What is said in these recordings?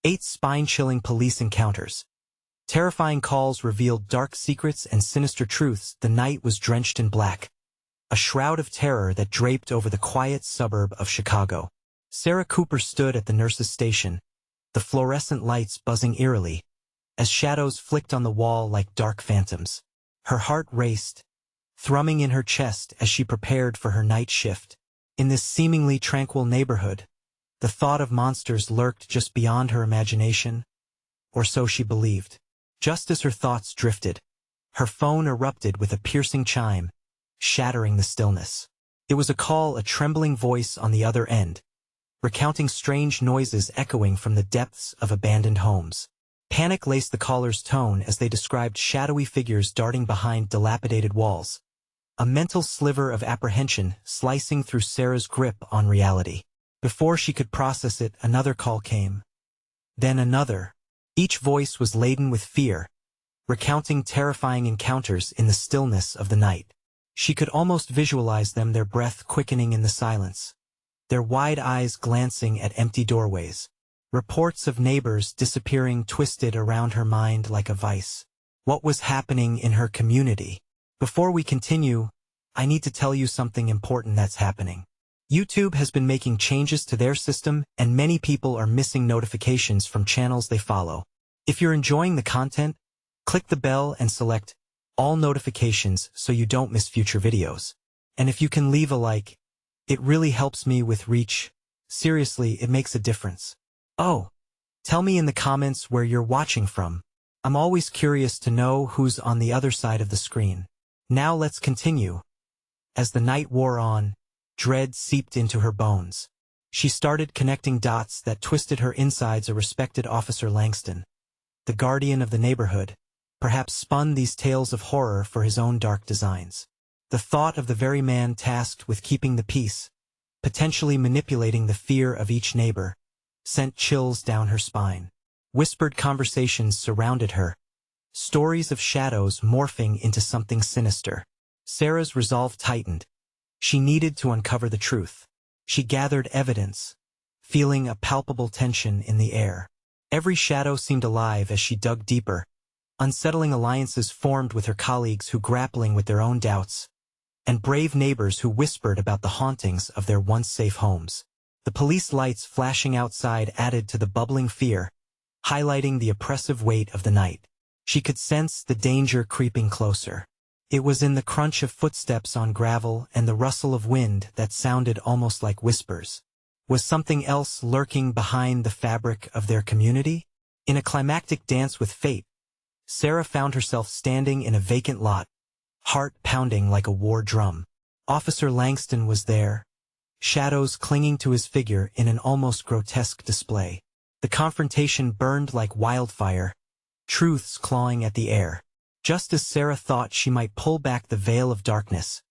8 spine-chilling police encounters. Terrifying calls revealed dark secrets and sinister truths. The night was drenched in black, a shroud of terror that draped over the quiet suburb of Chicago. Sarah Cooper stood at the nurse's station, the fluorescent lights buzzing eerily, as shadows flicked on the wall like dark phantoms. Her heart raced, thrumming in her chest as she prepared for her night shift. In this seemingly tranquil neighborhood, the thought of monsters lurked just beyond her imagination, or so she believed. Just as her thoughts drifted, her phone erupted with a piercing chime, shattering the stillness. It was a call, a trembling voice on the other end, recounting strange noises echoing from the depths of abandoned homes. Panic laced the caller's tone as they described shadowy figures darting behind dilapidated walls, a mental sliver of apprehension slicing through Sarah's grip on reality. Before she could process it, another call came. Then another. Each voice was laden with fear, recounting terrifying encounters in the stillness of the night. She could almost visualize them, their breath quickening in the silence, their wide eyes glancing at empty doorways. Reports of neighbors disappearing twisted around her mind like a vice. What was happening in her community? Before we continue, I need to tell you something important that's happening. YouTube has been making changes to their system, and many people are missing notifications from channels they follow. If you're enjoying the content, click the bell and select all notifications so you don't miss future videos. And if you can leave a like, it really helps me with reach. Seriously, it makes a difference. Oh, tell me in the comments where you're watching from. I'm always curious to know who's on the other side of the screen. Now let's continue. As the night wore on, dread seeped into her bones. She started connecting dots that twisted her insides. A respected Officer Langston, the guardian of the neighborhood, perhaps spun these tales of horror for his own dark designs. The thought of the very man tasked with keeping the peace, potentially manipulating the fear of each neighbor, sent chills down her spine. Whispered conversations surrounded her, stories of shadows morphing into something sinister. Sarah's resolve tightened. She needed to uncover the truth. She gathered evidence, feeling a palpable tension in the air. Every shadow seemed alive as she dug deeper. Unsettling alliances formed with her colleagues who grappling with their own doubts, and brave neighbors who whispered about the hauntings of their once safe homes. The police lights flashing outside added to the bubbling fear, highlighting the oppressive weight of the night. She could sense the danger creeping closer. It was in the crunch of footsteps on gravel and the rustle of wind that sounded almost like whispers. Was something else lurking behind the fabric of their community? In a climactic dance with fate, Sarah found herself standing in a vacant lot, heart pounding like a war drum. Officer Langston was there, shadows clinging to his figure in an almost grotesque display. The confrontation burned like wildfire, truths clawing at the air. Just as Sarah thought she might pull back the veil of darkness,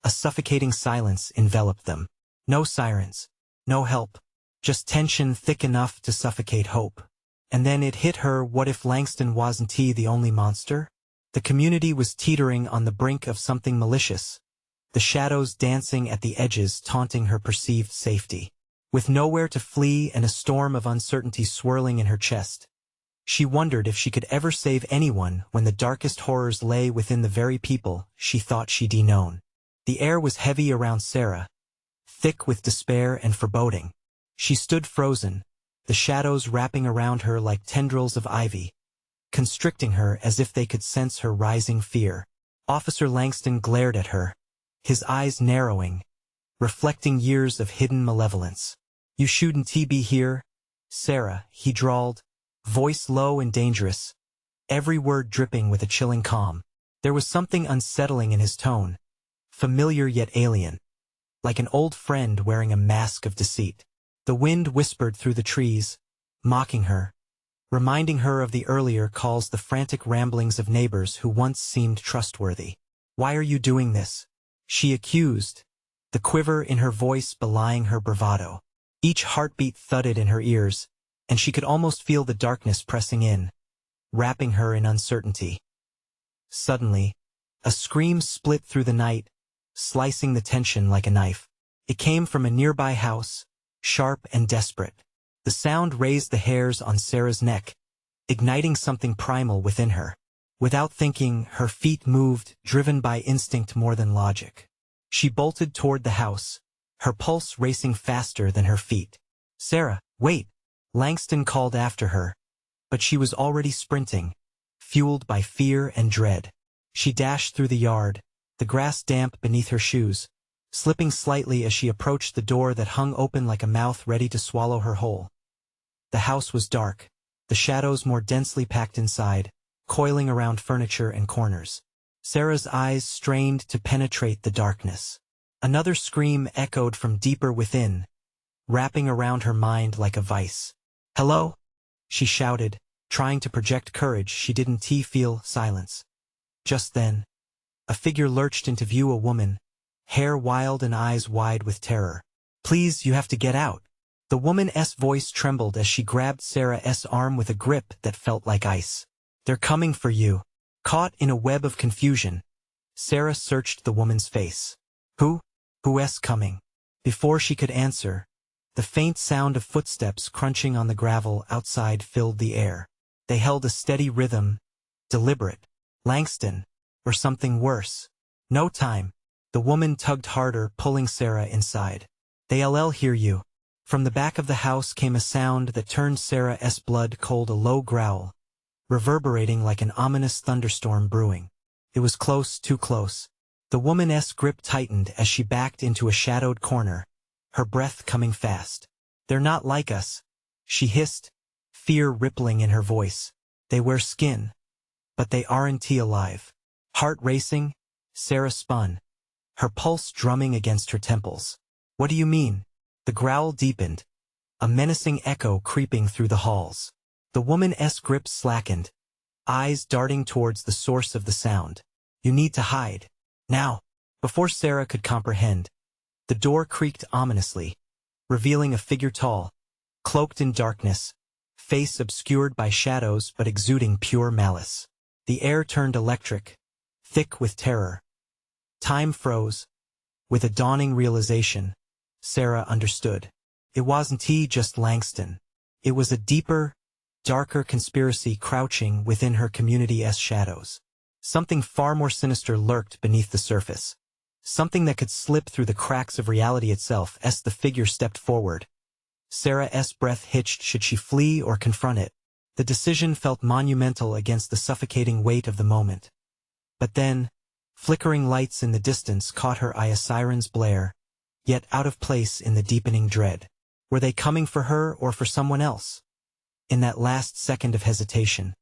a suffocating silence enveloped them. No sirens, no help, just tension thick enough to suffocate hope. And then it hit her, what if Langston wasn't the only monster? The community was teetering on the brink of something malicious, the shadows dancing at the edges taunting her perceived safety. With nowhere to flee and a storm of uncertainty swirling in her chest, she wondered if she could ever save anyone when the darkest horrors lay within the very people she thought she'd known. The air was heavy around Sarah, thick with despair and foreboding. She stood frozen, the shadows wrapping around her like tendrils of ivy, constricting her as if they could sense her rising fear. Officer Langston glared at her, his eyes narrowing, reflecting years of hidden malevolence. "You shouldn't be here, Sarah," he drawled, voice low and dangerous, every word dripping with a chilling calm. There was something unsettling in his tone, familiar yet alien, like an old friend wearing a mask of deceit. The wind whispered through the trees, mocking her, reminding her of the earlier calls, the frantic ramblings of neighbors who once seemed trustworthy. "Why are you doing this?" she accused, the quiver in her voice belying her bravado. Each heartbeat thudded in her ears, and she could almost feel the darkness pressing in, wrapping her in uncertainty. Suddenly, a scream split through the night, slicing the tension like a knife. It came from a nearby house, sharp and desperate, The sound raised the hairs on Sarah's neck, igniting something primal within her. Without thinking, her feet moved, driven by instinct more than logic. She bolted toward the house, her pulse racing faster than her feet. "Sarah, wait!" Langston called after her, but she was already sprinting, fueled by fear and dread. She dashed through the yard, the grass damp beneath her shoes, slipping slightly as she approached the door that hung open like a mouth ready to swallow her whole. The house was dark, the shadows more densely packed inside, coiling around furniture and corners. Sarah's eyes strained to penetrate the darkness. Another scream echoed from deeper within, wrapping around her mind like a vice. "Hello?" she shouted, trying to project courage she didn't feel silence. Just then, a figure lurched into view, a woman, hair wild and eyes wide with terror. "Please, you have to get out." The woman's voice trembled as she grabbed Sarah's arm with a grip that felt like ice. "They're coming for you." Caught in a web of confusion, Sarah searched the woman's face. Who's coming?" Before she could answer, the faint sound of footsteps crunching on the gravel outside filled the air. They held a steady rhythm, deliberate. Langston, or something worse. "No time." The woman tugged harder, pulling Sarah inside. "They'll hear you." From the back of the house came a sound that turned Sarah's blood cold, a low growl, reverberating like an ominous thunderstorm brewing. It was close, too close. The woman's grip tightened as she backed into a shadowed corner, her breath coming fast. "They're not like us," she hissed, fear rippling in her voice. "They wear skin, but they aren't alive." Heart racing, Sarah spun, her pulse drumming against her temples. "What do you mean?" The growl deepened, a menacing echo creeping through the halls. The woman's grip slackened, eyes darting towards the source of the sound. "You need to hide. Now." Before Sarah could comprehend, the door creaked ominously, revealing a figure tall, cloaked in darkness, face obscured by shadows but exuding pure malice. The air turned electric, thick with terror. Time froze. With a dawning realization, Sarah understood. It wasn't just Langston. It was a deeper, darker conspiracy crouching within her community's shadows. Something far more sinister lurked beneath the surface. Something that could slip through the cracks of reality itself. As the figure stepped forward, Sarah's breath hitched. Should she flee or confront it? The decision felt monumental against the suffocating weight of the moment. But then, flickering lights in the distance caught her eye, a siren's blare, yet out of place in the deepening dread. Were they coming for her or for someone else? In that last second of hesitation,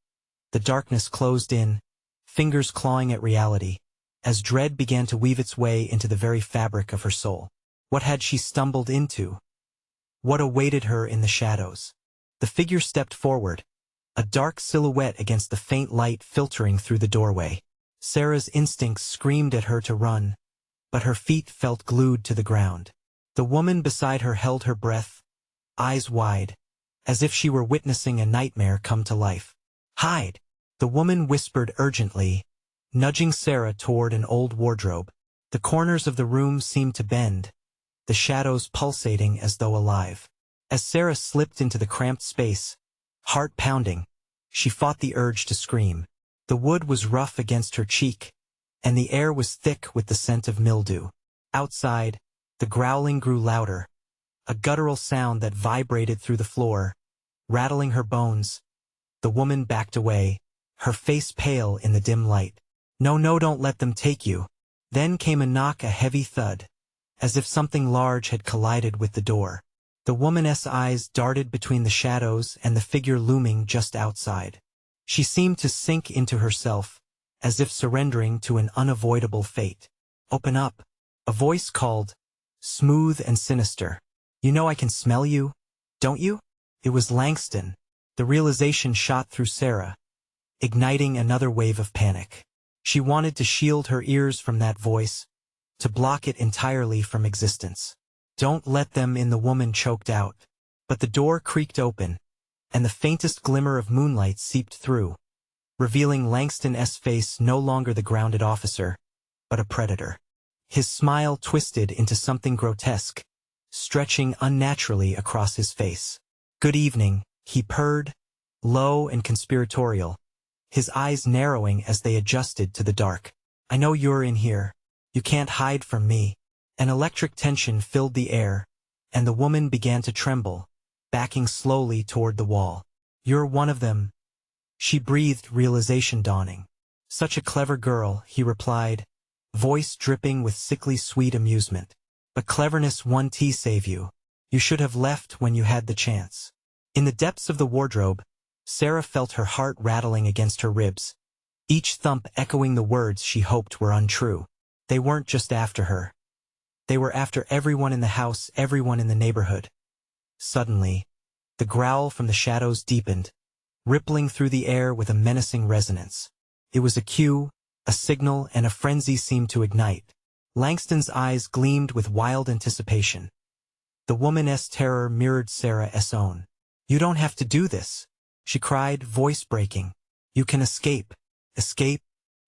the darkness closed in, fingers clawing at reality, as dread began to weave its way into the very fabric of her soul. What had she stumbled into? What awaited her in the shadows? The figure stepped forward, a dark silhouette against the faint light filtering through the doorway. Sarah's instincts screamed at her to run, but her feet felt glued to the ground. The woman beside her held her breath, eyes wide, as if she were witnessing a nightmare come to life. "Hide!" the woman whispered urgently, nudging Sarah toward an old wardrobe. The corners of the room seemed to bend, the shadows pulsating as though alive. As Sarah slipped into the cramped space, heart pounding, she fought the urge to scream. The wood was rough against her cheek, and the air was thick with the scent of mildew. Outside, the growling grew louder, a guttural sound that vibrated through the floor, rattling her bones. The woman backed away, her face pale in the dim light. No, don't let them take you." Then came a knock, a heavy thud, as if something large had collided with the door. The woman's eyes darted between the shadows and the figure looming just outside. She seemed to sink into herself, as if surrendering to an unavoidable fate. "Open up," a voice called, smooth and sinister. "You know I can smell you, don't you?" It was Langston. The realization shot through Sarah, igniting another wave of panic. She wanted to shield her ears from that voice, to block it entirely from existence. "Don't let them in," the woman choked out. But the door creaked open, and the faintest glimmer of moonlight seeped through, revealing Langston's face, no longer the grounded officer, but a predator. His smile twisted into something grotesque, stretching unnaturally across his face. Good evening, he purred, low and conspiratorial, his eyes narrowing as they adjusted to the dark. I know you're in here. You can't hide from me. An electric tension filled the air, and the woman began to tremble, backing slowly toward the wall. You're one of them. She breathed, realization dawning. Such a clever girl, he replied, voice dripping with sickly sweet amusement. But cleverness won't save you. You should have left when you had the chance. In the depths of the wardrobe, Sarah felt her heart rattling against her ribs, each thump echoing the words she hoped were untrue. They weren't just after her. They were after everyone in the house, everyone in the neighborhood. Suddenly, the growl from the shadows deepened, rippling through the air with a menacing resonance. It was a cue, a signal, and a frenzy seemed to ignite. Langston's eyes gleamed with wild anticipation. The woman's terror mirrored Sarah's own. You don't have to do this, she cried, voice breaking. You can escape. Escape?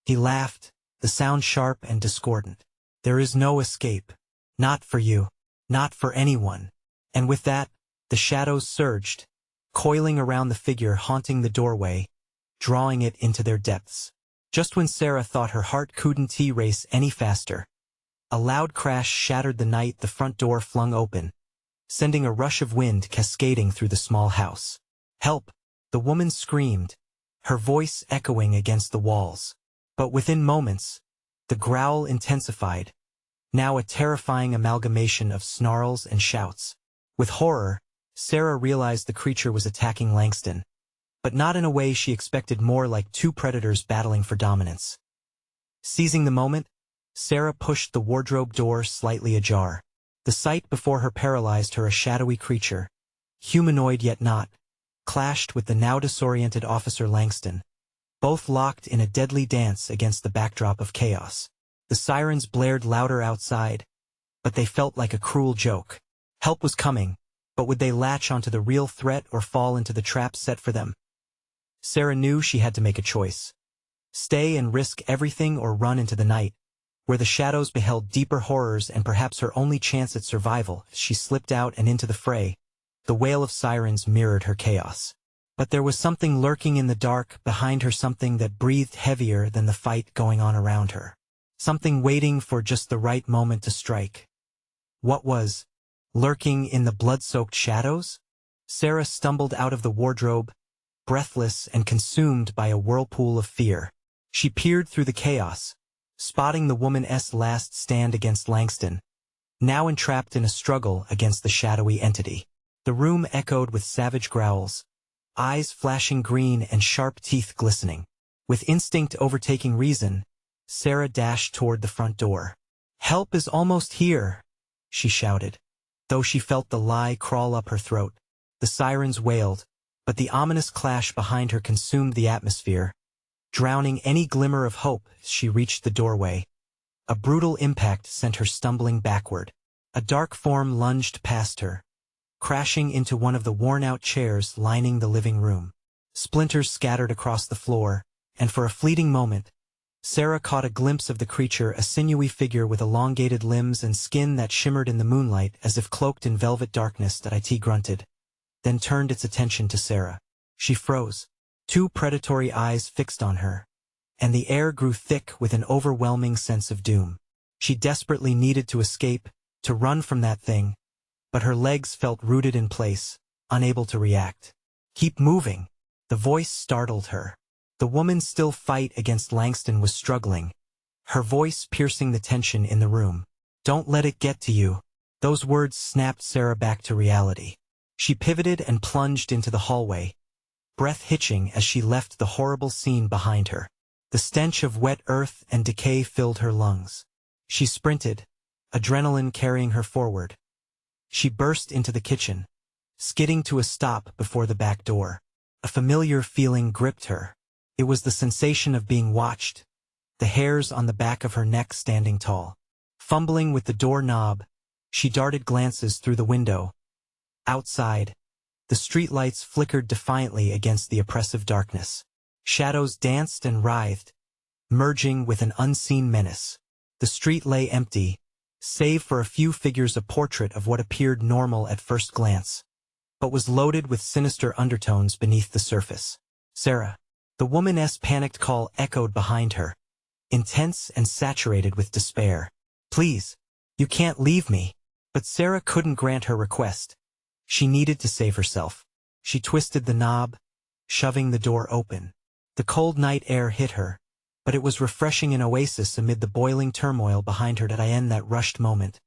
He laughed, the sound sharp and discordant. There is no escape. Not for you. Not for anyone. And with that, the shadows surged, coiling around the figure haunting the doorway, drawing it into their depths. Just when Sarah thought her heart couldn't race any faster, a loud crash shattered the night. The front door flung open, sending a rush of wind cascading through the small house. Help! The woman screamed, her voice echoing against the walls. But within moments, the growl intensified, now a terrifying amalgamation of snarls and shouts. With horror, Sarah realized the creature was attacking Langston, but not in a way she expected, more like two predators battling for dominance. Seizing the moment, Sarah pushed the wardrobe door slightly ajar. The sight before her paralyzed her. A shadowy creature, humanoid yet not, clashed with the now disoriented Officer Langston, both locked in a deadly dance against the backdrop of chaos. The sirens blared louder outside, but they felt like a cruel joke. Help was coming, but would they latch onto the real threat or fall into the trap set for them? Sarah knew she had to make a choice. Stay and risk everything, or run into the night, where the shadows beheld deeper horrors and perhaps her only chance at survival. She slipped out and into the fray. The wail of sirens mirrored her chaos. But there was something lurking in the dark behind her, something that breathed heavier than the fight going on around her. Something waiting for just the right moment to strike. What was lurking in the blood-soaked shadows? Sarah stumbled out of the wardrobe, breathless and consumed by a whirlpool of fear. She peered through the chaos, spotting the woman's last stand against Langston, now entrapped in a struggle against the shadowy entity. The room echoed with savage growls, eyes flashing green and sharp teeth glistening. With instinct overtaking reason, Sarah dashed toward the front door. Help is almost here, she shouted, though she felt the lie crawl up her throat. The sirens wailed, but the ominous clash behind her consumed the atmosphere, drowning any glimmer of hope. As she reached the doorway, a brutal impact sent her stumbling backward. A dark form lunged past her, crashing into one of the worn-out chairs lining the living room. Splinters scattered across the floor, and for a fleeting moment, Sarah caught a glimpse of the creature, a sinewy figure with elongated limbs and skin that shimmered in the moonlight as if cloaked in velvet darkness. That it grunted, then turned its attention to Sarah. She froze, two predatory eyes fixed on her, and the air grew thick with an overwhelming sense of doom. She desperately needed to escape, to run from that thing, but her legs felt rooted in place, unable to react. Keep moving. The voice startled her. The woman's still fight against Langston was struggling, her voice piercing the tension in the room. Don't let it get to you. Those words snapped Sarah back to reality. She pivoted and plunged into the hallway, breath hitching as she left the horrible scene behind her. The stench of wet earth and decay filled her lungs. She sprinted, adrenaline carrying her forward. She burst into the kitchen, skidding to a stop before the back door. A familiar feeling gripped her. It was the sensation of being watched, the hairs on the back of her neck standing tall. Fumbling with the doorknob, she darted glances through the window. Outside, the streetlights flickered defiantly against the oppressive darkness. Shadows danced and writhed, merging with an unseen menace. The street lay empty, save for a few figures, a portrait of what appeared normal at first glance. but was loaded with sinister undertones beneath the surface. Sarah. The woman's panicked call echoed behind her, intense and saturated with despair. Please, you can't leave me. But Sarah couldn't grant her request. She needed to save herself. She twisted the knob, shoving the door open. The cold night air hit her, but it was refreshing an oasis amid the boiling turmoil behind her. In that rushed moment,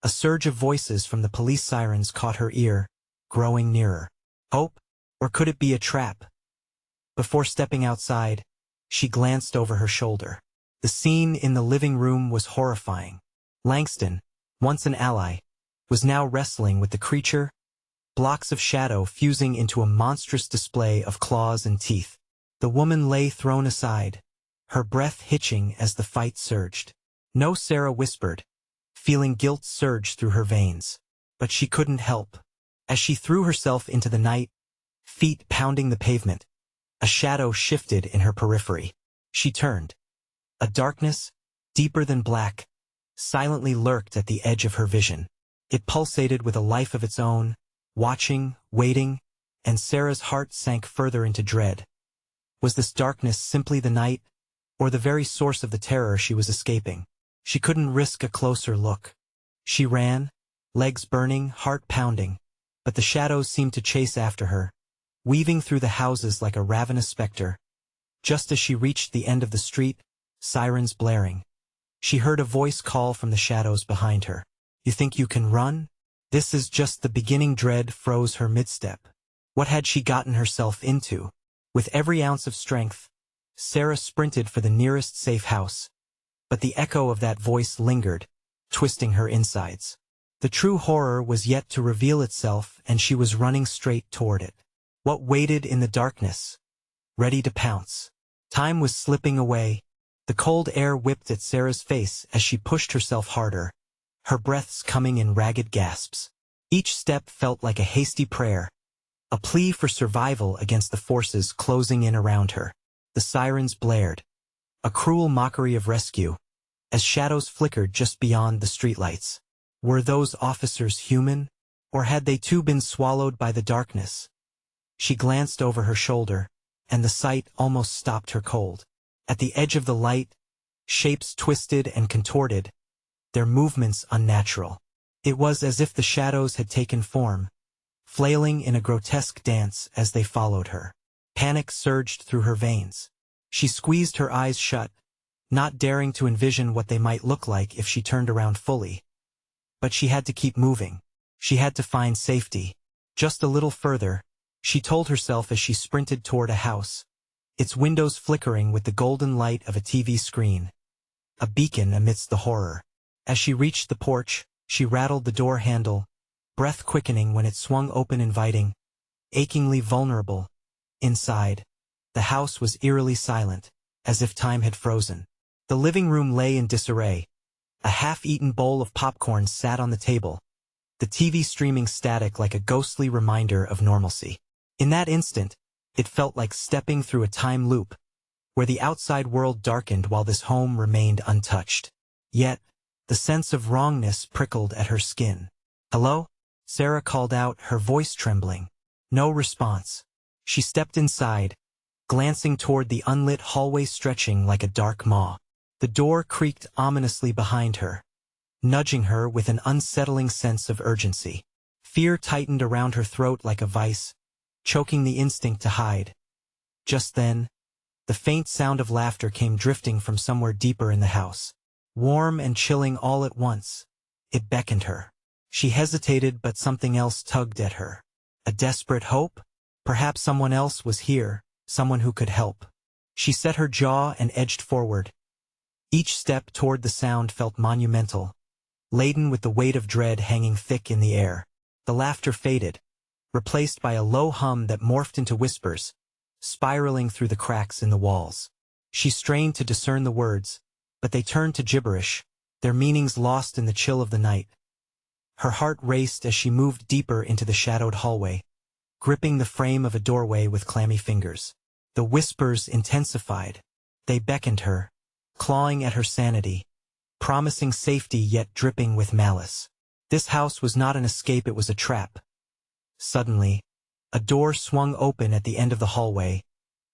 a surge of voices from the police sirens caught her ear, growing nearer. Hope? Or could it be a trap? Before stepping outside, she glanced over her shoulder. The scene in the living room was horrifying. Langston, once an ally, was now wrestling with the creature, blocks of shadow fusing into a monstrous display of claws and teeth. The woman lay thrown aside, her breath hitching as the fight surged. No, Sarah whispered, feeling guilt surge through her veins. But she couldn't help. As she threw herself into the night, feet pounding the pavement, a shadow shifted in her periphery. She turned. A darkness, deeper than black, silently lurked at the edge of her vision. It pulsated with a life of its own, watching, waiting, and Sarah's heart sank further into dread. Was this darkness simply the night, or the very source of the terror she was escaping? She couldn't risk a closer look. She ran, legs burning, heart pounding, but the shadows seemed to chase after her, weaving through the houses like a ravenous specter. Just as she reached the end of the street, sirens blaring, she heard a voice call from the shadows behind her. You think you can run? This is just the beginning. Dread froze her midstep. What had she gotten herself into? With every ounce of strength, Sarah sprinted for the nearest safe house. But the echo of that voice lingered, twisting her insides. The true horror was yet to reveal itself, and she was running straight toward it. What waited in the darkness? Ready to pounce. Time was slipping away. The cold air whipped at Sarah's face as she pushed herself harder, her breaths coming in ragged gasps. Each step felt like a hasty prayer, a plea for survival against the forces closing in around her. The sirens blared, a cruel mockery of rescue, as shadows flickered just beyond the streetlights. Were those officers human, or had they too been swallowed by the darkness? She glanced over her shoulder, and the sight almost stopped her cold. At the edge of the light, shapes twisted and contorted, their movements unnatural. It was as if the shadows had taken form, flailing in a grotesque dance as they followed her. Panic surged through her veins. She squeezed her eyes shut, not daring to envision what they might look like if she turned around fully. But she had to keep moving. She had to find safety. Just a little further, she told herself as she sprinted toward a house, its windows flickering with the golden light of a TV screen, a beacon amidst the horror. As she reached the porch, she rattled the door handle, breath quickening when it swung open, inviting, achingly vulnerable. Inside, the house was eerily silent, as if time had frozen. The living room lay in disarray. A half-eaten bowl of popcorn sat on the table, the TV streaming static like a ghostly reminder of normalcy. In that instant, it felt like stepping through a time loop, where the outside world darkened while this home remained untouched. Yet, the sense of wrongness prickled at her skin. "Hello?" Sarah called out, her voice trembling. No response. She stepped inside, glancing toward the unlit hallway stretching like a dark maw. The door creaked ominously behind her, nudging her with an unsettling sense of urgency. Fear tightened around her throat like a vice, choking the instinct to hide. Just then, the faint sound of laughter came drifting from somewhere deeper in the house. Warm and chilling all at once, it beckoned her. She hesitated, but something else tugged at her. A desperate hope? Perhaps someone else was here, someone who could help. She set her jaw and edged forward. Each step toward the sound felt monumental, laden with the weight of dread hanging thick in the air. The laughter faded, replaced by a low hum that morphed into whispers, spiraling through the cracks in the walls. She strained to discern the words, but they turned to gibberish, their meanings lost in the chill of the night. Her heart raced as she moved deeper into the shadowed hallway, gripping the frame of a doorway with clammy fingers. The whispers intensified. They beckoned her, clawing at her sanity, promising safety yet dripping with malice. This house was not an escape, it was a trap. Suddenly, A door swung open at the end of the hallway,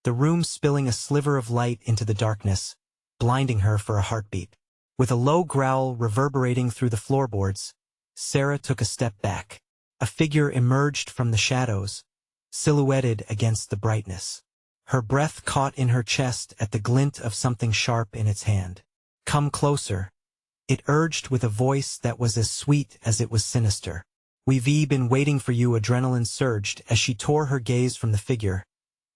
the room spilling a sliver of light into the darkness, blinding her for a heartbeat. With a low growl reverberating through the floorboards, Sarah took a step back. A figure emerged from the shadows, silhouetted against the brightness. Her breath caught in her chest at the glint of something sharp in its hand. "Come closer," it urged with a voice that was as sweet as it was sinister. "We've been waiting for you." Adrenaline surged as she tore her gaze from the figure,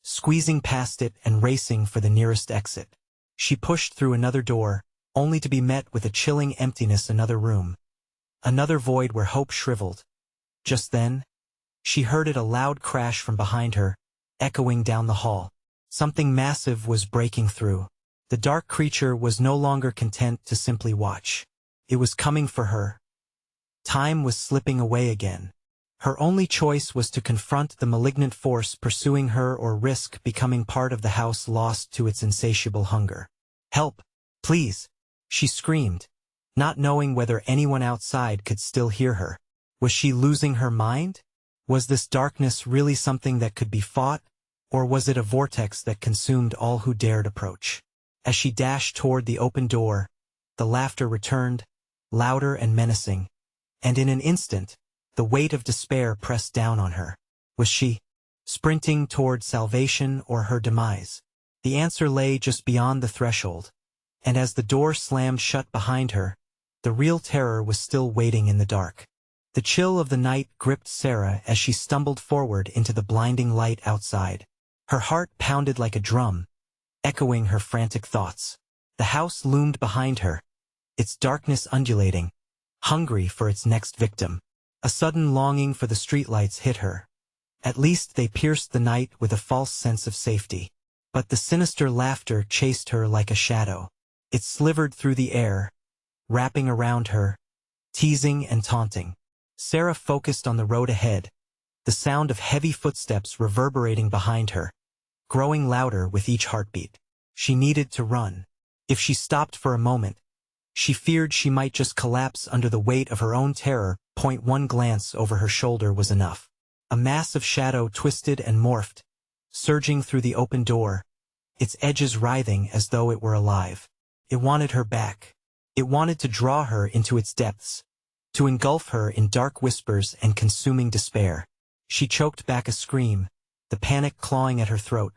squeezing past it and racing for the nearest exit. She pushed through another door, only to be met with a chilling emptiness. Another room. Another void where hope shriveled. Just then, she heard a loud crash from behind her, echoing down the hall. Something massive was breaking through. The dark creature was no longer content to simply watch. It was coming for her. Time was slipping away again. Her only choice was to confront the malignant force pursuing her or risk becoming part of the house lost to its insatiable hunger. "Help, please," she screamed, not knowing whether anyone outside could still hear her. Was she losing her mind? Was this darkness really something that could be fought, or was it a vortex that consumed all who dared approach? As she dashed toward the open door, the laughter returned, louder and menacing, and in an instant, the weight of despair pressed down on her. Was she sprinting toward salvation or her demise? The answer lay just beyond the threshold, and as the door slammed shut behind her, the real terror was still waiting in the dark. The chill of the night gripped Sarah as she stumbled forward into the blinding light outside. Her heart pounded like a drum, echoing her frantic thoughts. The house loomed behind her, its darkness undulating, hungry for its next victim. A sudden longing for the streetlights hit her. At least they pierced the night with a false sense of safety. But the sinister laughter chased her like a shadow. It slivered through the air, wrapping around her, teasing and taunting. Sarah focused on the road ahead, the sound of heavy footsteps reverberating behind her, growing louder with each heartbeat. She needed to run. If she stopped for a moment, she feared she might just collapse under the weight of her own terror. One glance over her shoulder was enough. A mass of shadow twisted and morphed, surging through the open door, its edges writhing as though it were alive. It wanted her back. It wanted to draw her into its depths, to engulf her in dark whispers and consuming despair. She choked back a scream, the panic clawing at her throat.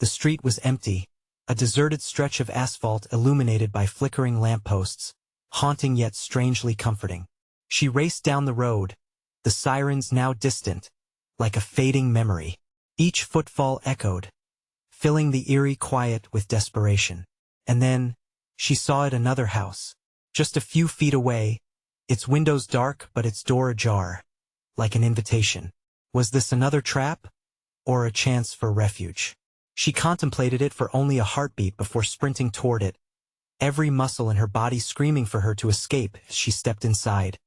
The street was empty, a deserted stretch of asphalt illuminated by flickering lampposts, haunting yet strangely comforting. She raced down the road, the sirens now distant, like a fading memory. Each footfall echoed, filling the eerie quiet with desperation. And then, she saw it, another house, just a few feet away, its windows dark but its door ajar, like an invitation. Was this another trap, or a chance for refuge? She contemplated it for only a heartbeat before sprinting toward it, every muscle in her body screaming for her to escape as she stepped inside.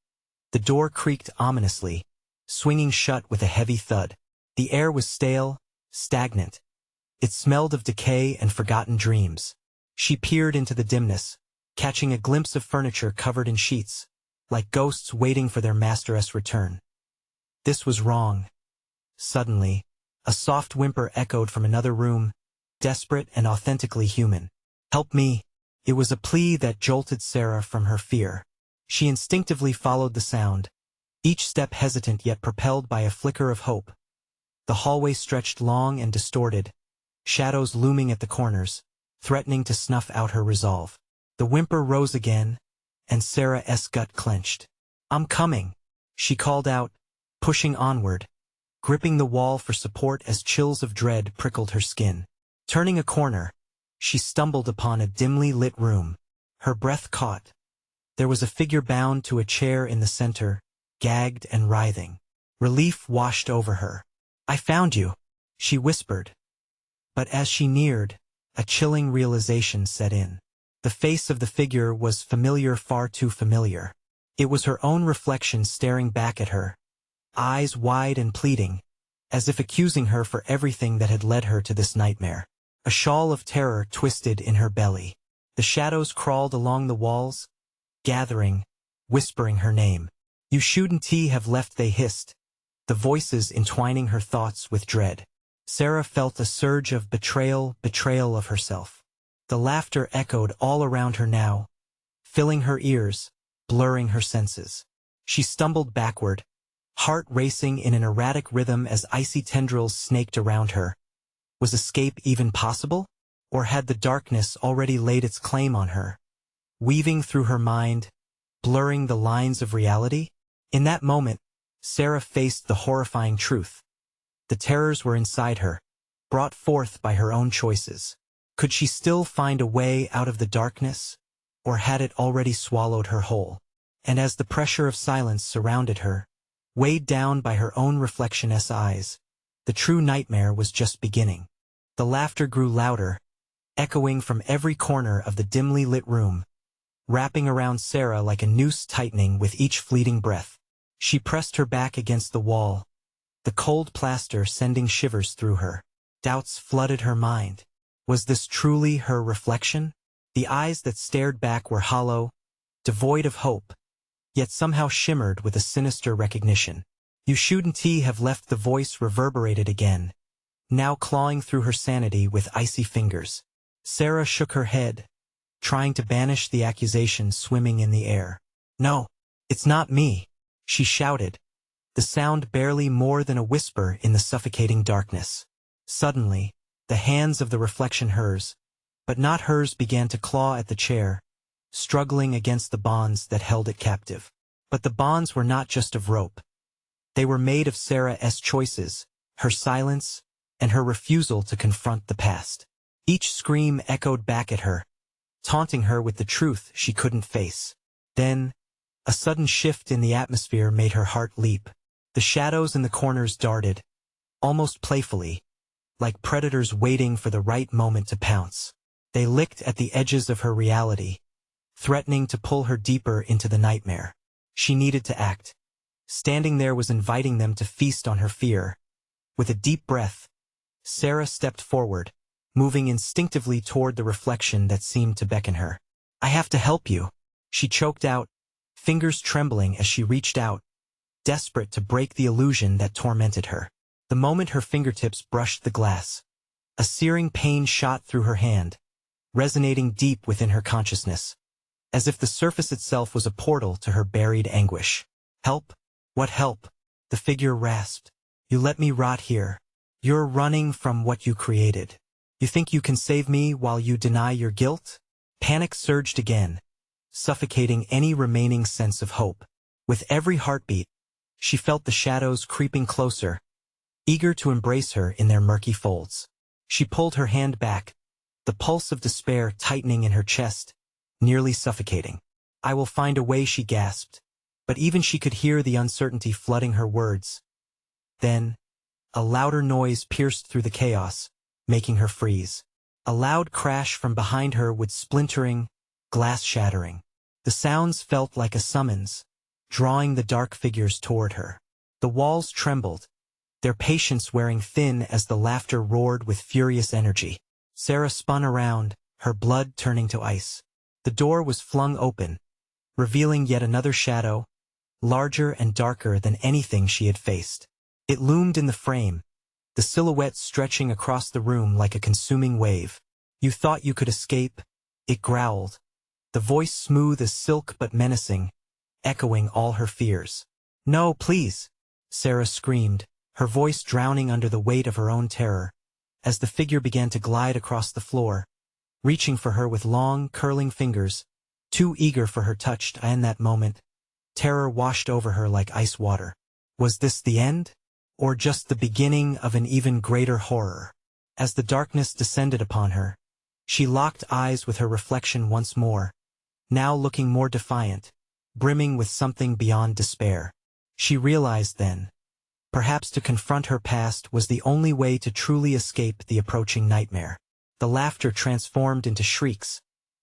The door creaked ominously, swinging shut with a heavy thud. The air was stale, stagnant. It smelled of decay and forgotten dreams. She peered into the dimness, catching a glimpse of furniture covered in sheets, like ghosts waiting for their master's return. This was wrong. Suddenly, a soft whimper echoed from another room, desperate and authentically human. "Help me." It was a plea that jolted Sarah from her fear. She instinctively followed the sound, each step hesitant yet propelled by a flicker of hope. The hallway stretched long and distorted, shadows looming at the corners, threatening to snuff out her resolve. The whimper rose again, and Sarah's gut clenched. "I'm coming," she called out, pushing onward, gripping the wall for support as chills of dread prickled her skin. Turning a corner, she stumbled upon a dimly lit room. Her breath caught. There was a figure bound to a chair in the center, gagged and writhing. Relief washed over her. "I found you," she whispered. But as she neared, a chilling realization set in. The face of the figure was familiar, far too familiar. It was her own reflection staring back at her, eyes wide and pleading, as if accusing her for everything that had led her to this nightmare. A shawl of terror twisted in her belly. The shadows crawled along the walls, gathering, whispering her name. "You shouldn't have left," they hissed, the voices entwining her thoughts with dread. Sarah felt a surge of betrayal of herself. The laughter echoed all around her now, filling her ears, blurring her senses. She stumbled backward, heart racing in an erratic rhythm as icy tendrils snaked around her. Was escape even possible? Or had the darkness already laid its claim on her, weaving through her mind, blurring the lines of reality? In that moment, Sarah faced the horrifying truth. The terrors were inside her, brought forth by her own choices. Could she still find a way out of the darkness, or had it already swallowed her whole? And as the pressure of silence surrounded her, weighed down by her own reflectionless eyes, the true nightmare was just beginning. The laughter grew louder, echoing from every corner of the dimly lit room, wrapping around Sarah like a noose tightening with each fleeting breath. She pressed her back against the wall, the cold plaster sending shivers through her. Doubts flooded her mind. Was this truly her reflection? The eyes that stared back were hollow, devoid of hope, yet somehow shimmered with a sinister recognition. You shouldn't have left. The voice reverberated again, now clawing through her sanity with icy fingers. Sarah shook her head, trying to banish the accusation swimming in the air. "No, it's not me," she shouted, the sound barely more than a whisper in the suffocating darkness. Suddenly, the hands of the reflection, hers, but not hers, began to claw at the chair, struggling against the bonds that held it captive. But the bonds were not just of rope. They were made of Sarah's choices, her silence, and her refusal to confront the past. Each scream echoed back at her, taunting her with the truth she couldn't face. Then, a sudden shift in the atmosphere made her heart leap. The shadows in the corners darted, almost playfully, like predators waiting for the right moment to pounce. They licked at the edges of her reality, threatening to pull her deeper into the nightmare. She needed to act. Standing there was inviting them to feast on her fear. With a deep breath, Sarah stepped forward, moving instinctively toward the reflection that seemed to beckon her. "I have to help you," she choked out, fingers trembling as she reached out, desperate to break the illusion that tormented her. The moment her fingertips brushed the glass, a searing pain shot through her hand, resonating deep within her consciousness, as if the surface itself was a portal to her buried anguish. "Help? What help?" the figure rasped. "You let me rot here. You're running from what you created. You think you can save me while you deny your guilt?" Panic surged again, suffocating any remaining sense of hope. With every heartbeat, she felt the shadows creeping closer, eager to embrace her in their murky folds. She pulled her hand back, the pulse of despair tightening in her chest, nearly suffocating. "I will find a way," she gasped, but even she could hear the uncertainty flooding her words. Then, a louder noise pierced through the chaos, making her freeze. A loud crash from behind her, with splintering, glass shattering. The sounds felt like a summons, drawing the dark figures toward her. The walls trembled, their patience wearing thin as the laughter roared with furious energy. Sarah spun around, her blood turning to ice. The door was flung open, revealing yet another shadow, larger and darker than anything she had faced. It loomed in the frame, the silhouette stretching across the room like a consuming wave. "You thought you could escape?" it growled, the voice smooth as silk but menacing, echoing all her fears. "No, please," Sarah screamed, her voice drowning under the weight of her own terror, as the figure began to glide across the floor, reaching for her with long, curling fingers, too eager for her touch. In that moment, terror washed over her like ice water. Was this the end? Or just the beginning of an even greater horror? As the darkness descended upon her, she locked eyes with her reflection once more, now looking more defiant, brimming with something beyond despair. She realized then, perhaps to confront her past was the only way to truly escape the approaching nightmare. The laughter transformed into shrieks,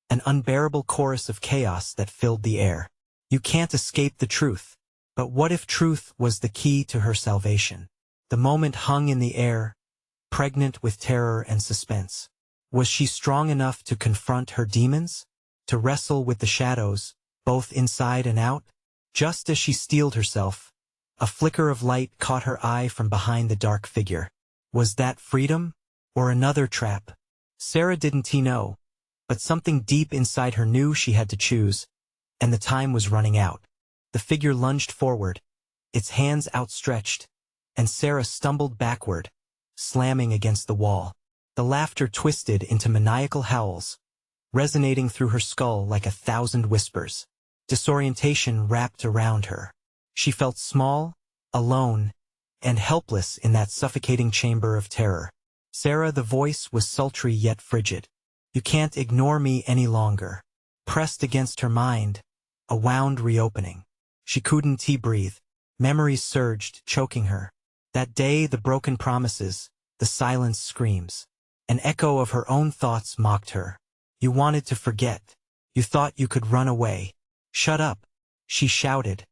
an unbearable chorus of chaos that filled the air. You can't escape the truth. But what if truth was the key to her salvation? The moment hung in the air, pregnant with terror and suspense. Was she strong enough to confront her demons? To wrestle with the shadows, both inside and out? Just as she steeled herself, A flicker of light caught her eye from behind the dark figure. Was that freedom? Or another trap? Sarah didn't know, but something deep inside her knew she had to choose, and the time was running out. The figure lunged forward, its hands outstretched, and Sarah stumbled backward, slamming against the wall. The laughter twisted into maniacal howls, resonating through her skull like 1,000 whispers. Disorientation wrapped around her. She felt small, alone, and helpless in that suffocating chamber of terror. Sarah, the voice was sultry yet frigid. You can't ignore me any longer. Pressed against her mind, a wound reopening. She couldn't breathe. Memories surged, choking her. That day, the broken promises, the silence screams. An echo of her own thoughts mocked her. You wanted to forget. You thought you could run away. Shut up, she shouted,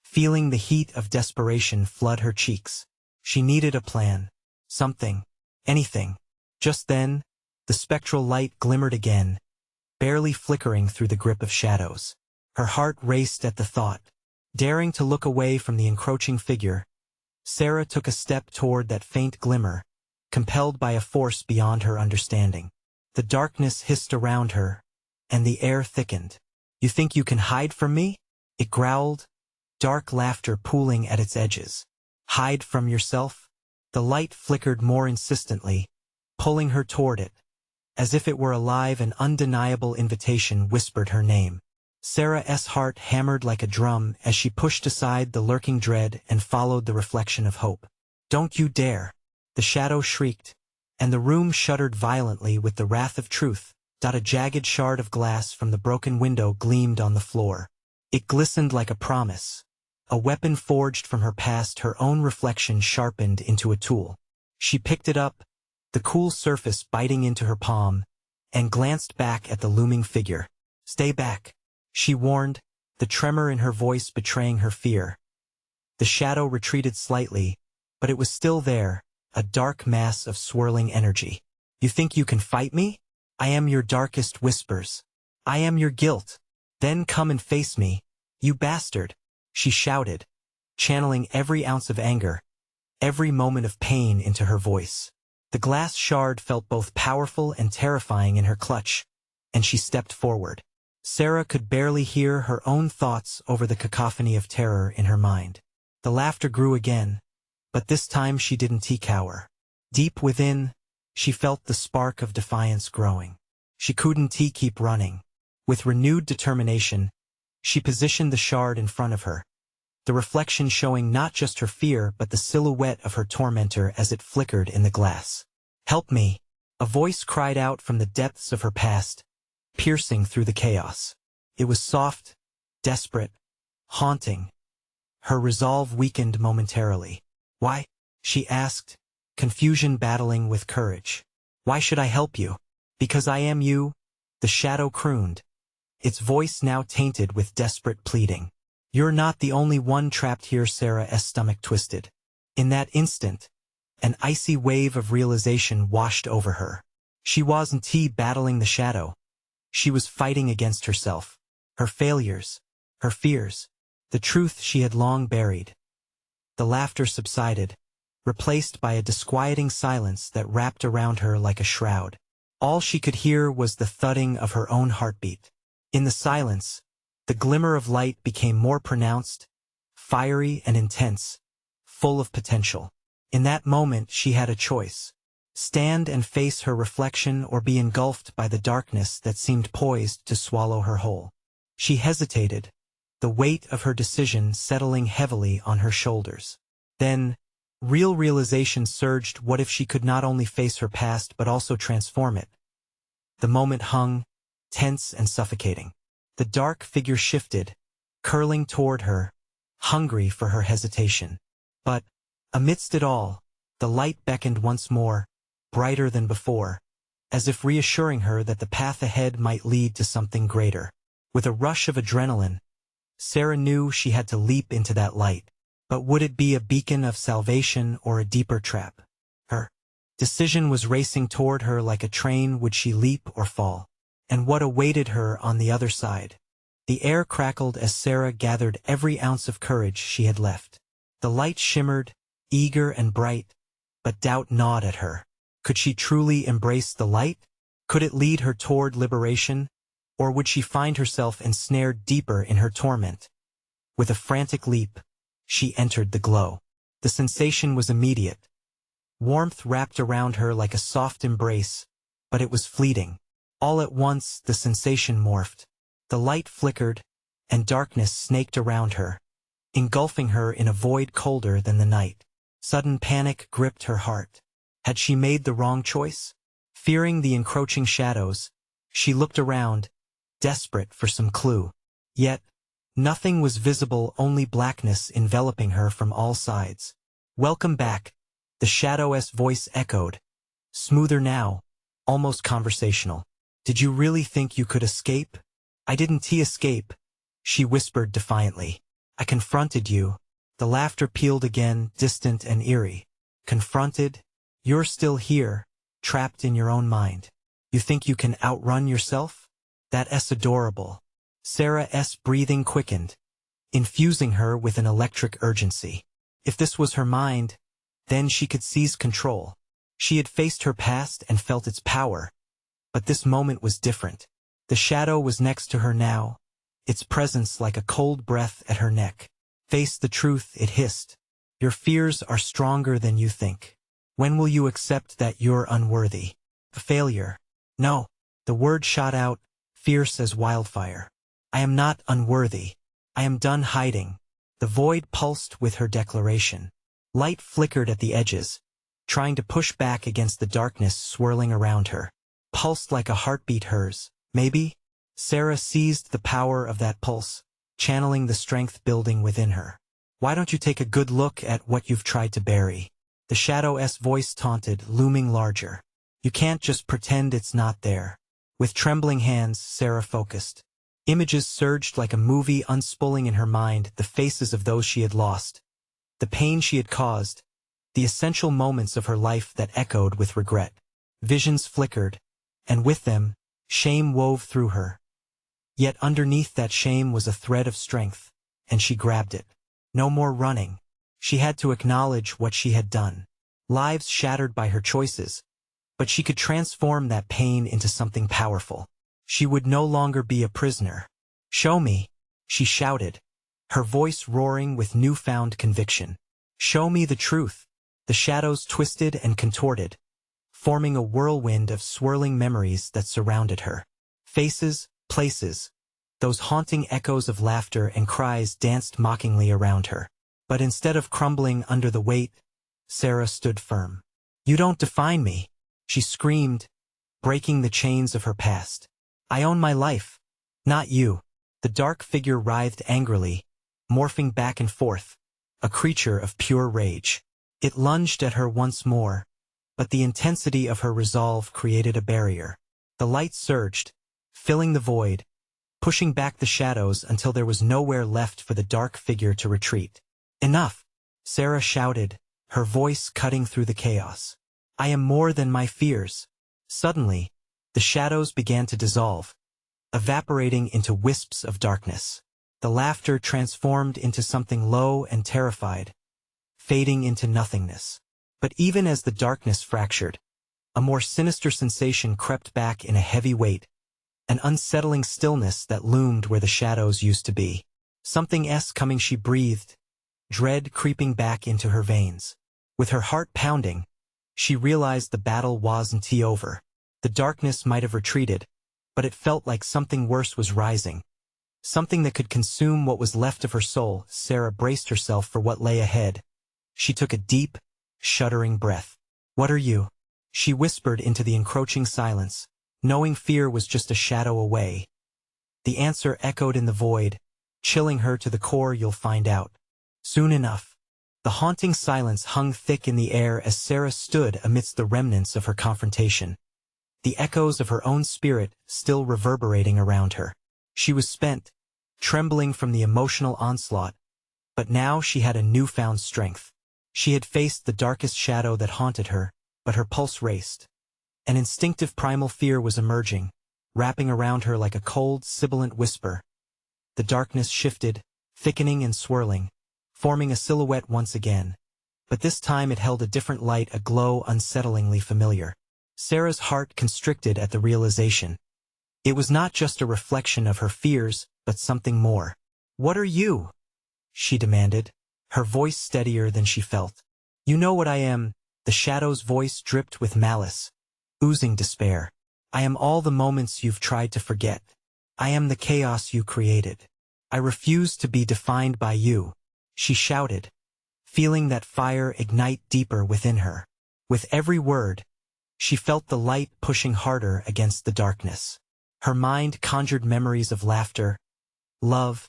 feeling the heat of desperation flood her cheeks. She needed a plan. Something. Anything. Just then, the spectral light glimmered again, barely flickering through the grip of shadows. Her heart raced at the thought. Daring to look away from the encroaching figure, Sarah took a step toward that faint glimmer, compelled by a force beyond her understanding. The darkness hissed around her, and the air thickened. You think you can hide from me? It growled, dark laughter pooling at its edges. Hide from yourself? The light flickered more insistently, pulling her toward it. As if it were alive, an undeniable invitation whispered her name. Sarah's heart hammered like a drum as she pushed aside the lurking dread and followed the reflection of hope. Don't you dare! The shadow shrieked, and the room shuddered violently with the wrath of truth. A jagged shard of glass from the broken window gleamed on the floor. It glistened like a promise. A weapon forged from her past, her own reflection sharpened into a tool. She picked it up, the cool surface biting into her palm, and glanced back at the looming figure. Stay back, she warned, the tremor in her voice betraying her fear. The shadow retreated slightly, but it was still there, a dark mass of swirling energy. You think you can fight me? I am your darkest whispers. I am your guilt. Then come and face me, you bastard, she shouted, channeling every ounce of anger, every moment of pain into her voice. The glass shard felt both powerful and terrifying in her clutch, and she stepped forward. Sarah could barely hear her own thoughts over the cacophony of terror in her mind. The laughter grew again, but this time she didn't cower. Deep within, she felt the spark of defiance growing. She couldn't keep running. With renewed determination, she positioned the shard in front of her, the reflection showing not just her fear but the silhouette of her tormentor as it flickered in the glass. Help me! A voice cried out from the depths of her past, piercing through the chaos. It was soft, desperate, haunting. Her resolve weakened momentarily. Why? She asked, confusion battling with courage. Why should I help you? Because I am you, the shadow crooned, its voice now tainted with desperate pleading. You're not the only one trapped here. Sarah's stomach twisted. In that instant, an icy wave of realization washed over her. She wasn't battling the shadow. She was fighting against herself, her failures, her fears, the truth she had long buried. The laughter subsided, replaced by a disquieting silence that wrapped around her like a shroud. All she could hear was the thudding of her own heartbeat. In the silence, the glimmer of light became more pronounced, fiery and intense, full of potential. In that moment she had a choice. Stand and face her reflection or be engulfed by the darkness that seemed poised to swallow her whole. She hesitated, the weight of her decision settling heavily on her shoulders. Then, real realization surged. What if she could not only face her past but also transform it? The moment hung, tense and suffocating. The dark figure shifted, curling toward her, hungry for her hesitation. But, amidst it all, the light beckoned once more, brighter than before, as if reassuring her that the path ahead might lead to something greater. With a rush of adrenaline, Sarah knew she had to leap into that light. But would it be a beacon of salvation or a deeper trap? Her decision was racing toward her like a train. Would she leap or fall? And what awaited her on the other side? The air crackled as Sarah gathered every ounce of courage she had left. The light shimmered, eager and bright, but doubt gnawed at her. Could she truly embrace the light? Could it lead her toward liberation? Or would she find herself ensnared deeper in her torment? With a frantic leap, she entered the glow. The sensation was immediate. Warmth wrapped around her like a soft embrace, but it was fleeting. All at once, the sensation morphed. The light flickered, and darkness snaked around her, engulfing her in a void colder than the night. Sudden panic gripped her heart. Had she made the wrong choice? Fearing the encroaching shadows, she looked around, desperate for some clue. Yet, nothing was visible, only blackness enveloping her from all sides. "Welcome back," the Shadow's voice echoed, smoother now, almost conversational. "Did you really think you could escape?" "I didn't escape," she whispered defiantly. "I confronted you." The laughter pealed again, distant and eerie. "Confronted? You're still here, trapped in your own mind. You think you can outrun yourself? That's adorable." Sarah's breathing quickened, infusing her with an electric urgency. If this was her mind, then she could seize control. She had faced her past and felt its power, but this moment was different. The shadow was next to her now, its presence like a cold breath at her neck. "Face the truth," it hissed. "Your fears are stronger than you think. When will you accept that you're unworthy? A failure?" "No." The word shot out, fierce as wildfire. "I am not unworthy. I am done hiding." The void pulsed with her declaration. Light flickered at the edges, trying to push back against the darkness swirling around her. Pulsed like a heartbeat hers. Maybe? Sarah seized the power of that pulse, channeling the strength building within her. "Why don't you take a good look at what you've tried to bury?" The Shadow's voice taunted, looming larger. "You can't just pretend it's not there." With trembling hands, Sarah focused. Images surged like a movie, unspooling in her mind the faces of those she had lost, the pain she had caused, the essential moments of her life that echoed with regret. Visions flickered, and with them, shame wove through her. Yet underneath that shame was a thread of strength, and she grabbed it. No more running. She had to acknowledge what she had done. Lives shattered by her choices. But she could transform that pain into something powerful. She would no longer be a prisoner. "Show me," she shouted, her voice roaring with newfound conviction. "Show me the truth." The shadows twisted and contorted, forming a whirlwind of swirling memories that surrounded her. Faces, places, those haunting echoes of laughter and cries danced mockingly around her. But instead of crumbling under the weight, Sarah stood firm. "You don't define me," she screamed, breaking the chains of her past. "I own my life, not you." The dark figure writhed angrily, morphing back and forth, a creature of pure rage. It lunged at her once more, but the intensity of her resolve created a barrier. The light surged, filling the void, pushing back the shadows until there was nowhere left for the dark figure to retreat. "Enough!" Sarah shouted, her voice cutting through the chaos. "I am more than my fears." Suddenly, the shadows began to dissolve, evaporating into wisps of darkness. The laughter transformed into something low and terrified, fading into nothingness. But even as the darkness fractured, a more sinister sensation crept back in a heavy weight, an unsettling stillness that loomed where the shadows used to be. "Something's coming," she breathed, dread creeping back into her veins. With her heart pounding, she realized the battle wasn't over. The darkness might have retreated, but it felt like something worse was rising. Something that could consume what was left of her soul. Sarah braced herself for what lay ahead. She took a deep, shuddering breath. "What are you?" she whispered into the encroaching silence, knowing fear was just a shadow away. The answer echoed in the void, chilling her to the core. "You'll find out soon enough." The haunting silence hung thick in the air as Sarah stood amidst the remnants of her confrontation, the echoes of her own spirit still reverberating around her. She was spent, trembling from the emotional onslaught, but now she had a newfound strength. She had faced the darkest shadow that haunted her, but her pulse raced. An instinctive primal fear was emerging, wrapping around her like a cold, sibilant whisper. The darkness shifted, thickening and swirling, forming a silhouette once again. But this time it held a different light, a glow unsettlingly familiar. Sarah's heart constricted at the realization. It was not just a reflection of her fears, but something more. "What are you?" she demanded, her voice steadier than she felt. "You know what I am." The shadow's voice dripped with malice, oozing despair. "I am all the moments you've tried to forget. I am the chaos you created. I refuse to be defined by you," she shouted, feeling that fire ignite deeper within her. With every word, she felt the light pushing harder against the darkness. Her mind conjured memories of laughter, love,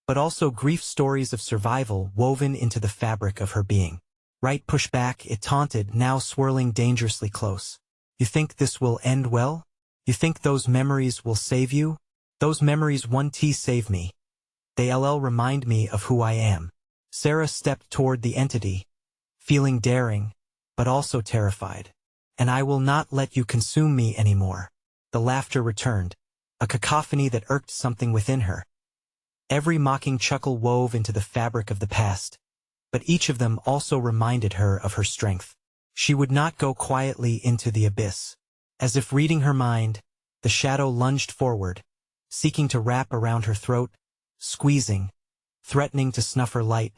but also grief, stories of survival woven into the fabric of her being. "Right, push back," it taunted, now swirling dangerously close. "You think this will end well? You think those memories will save you? Those memories won't save me. They'll remind me of who I am." Sarah stepped toward the entity, feeling daring, but also terrified. "And I will not let you consume me anymore." The laughter returned, a cacophony that irked something within her. Every mocking chuckle wove into the fabric of the past, but each of them also reminded her of her strength. She would not go quietly into the abyss. As if reading her mind, the shadow lunged forward, seeking to wrap around her throat, squeezing, threatening to snuff her light.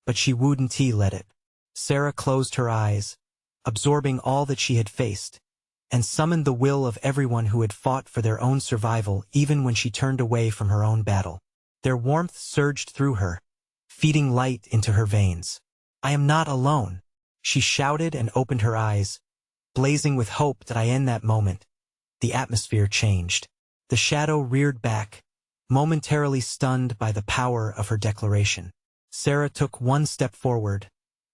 But she wouldn't let it. Sarah closed her eyes, absorbing all that she had faced, and summoned the will of everyone who had fought for their own survival even when she turned away from her own battle. Their warmth surged through her, feeding light into her veins. "I am not alone," she shouted and opened her eyes, blazing with hope. That in that moment, the atmosphere changed. The shadow reared back, momentarily stunned by the power of her declaration. Sarah took one step forward,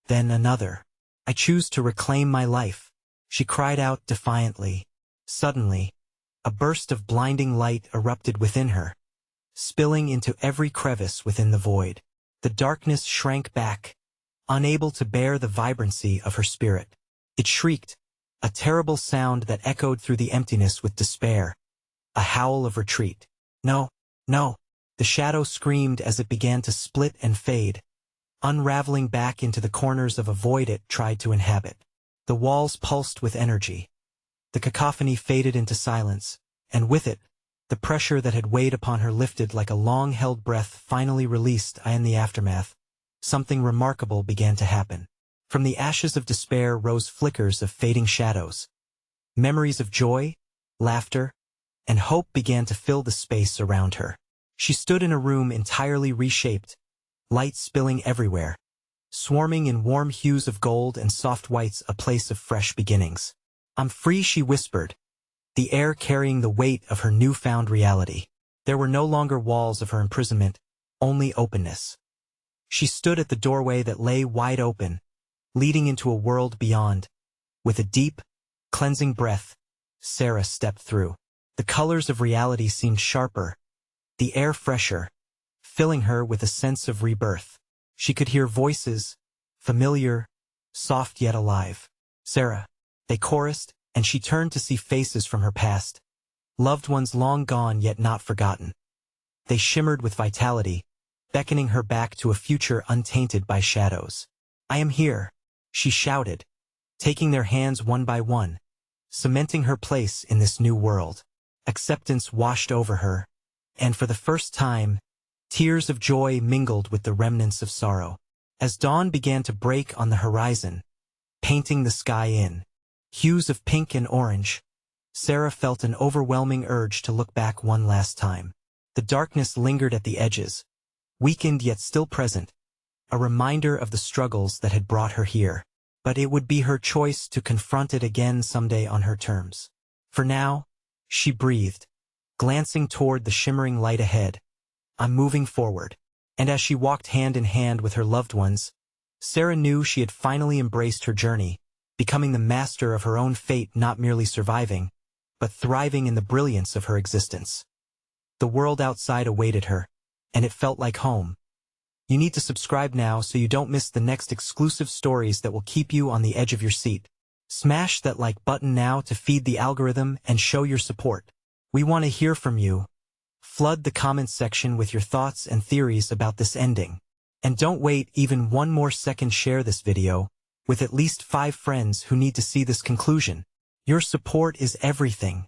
then another. "I choose to reclaim my life," she cried out defiantly. Suddenly, a burst of blinding light erupted within her, spilling into every crevice within the void. The darkness shrank back, unable to bear the vibrancy of her spirit. It shrieked, a terrible sound that echoed through the emptiness with despair, a howl of retreat. "No, no!" the shadow screamed as it began to split and fade, unraveling back into the corners of a void it tried to inhabit. The walls pulsed with energy. The cacophony faded into silence, and with it, the pressure that had weighed upon her lifted like a long-held breath finally released. In the aftermath, something remarkable began to happen. From the ashes of despair rose flickers of fading shadows. Memories of joy, laughter, and hope began to fill the space around her. She stood in a room entirely reshaped, light spilling everywhere, swarming in warm hues of gold and soft whites, a place of fresh beginnings. "I'm free," she whispered, the air carrying the weight of her newfound reality. There were no longer walls of her imprisonment, only openness. She stood at the doorway that lay wide open, leading into a world beyond. With a deep, cleansing breath, Sarah stepped through. The colors of reality seemed sharper, the air fresher, filling her with a sense of rebirth. She could hear voices, familiar, soft yet alive. "Sarah," they chorused, and she turned to see faces from her past, loved ones long gone yet not forgotten. They shimmered with vitality, beckoning her back to a future untainted by shadows. "I am here," she shouted, taking their hands one by one, cementing her place in this new world. Acceptance washed over her, and for the first time, tears of joy mingled with the remnants of sorrow. As dawn began to break on the horizon, painting the sky in hues of pink and orange, Sarah felt an overwhelming urge to look back one last time. The darkness lingered at the edges, weakened yet still present, a reminder of the struggles that had brought her here. But it would be her choice to confront it again someday on her terms. For now, she breathed, glancing toward the shimmering light ahead. "I'm moving forward." And as she walked hand in hand with her loved ones, Sarah knew she had finally embraced her journey, becoming the master of her own fate, not merely surviving, but thriving in the brilliance of her existence. The world outside awaited her, and it felt like home. You need to subscribe now so you don't miss the next exclusive stories that will keep you on the edge of your seat. Smash that like button now to feed the algorithm and show your support. We want to hear from you. Flood the comments section with your thoughts and theories about this ending. And don't wait even one more second, share this video with at least 5 friends who need to see this conclusion. Your support is everything.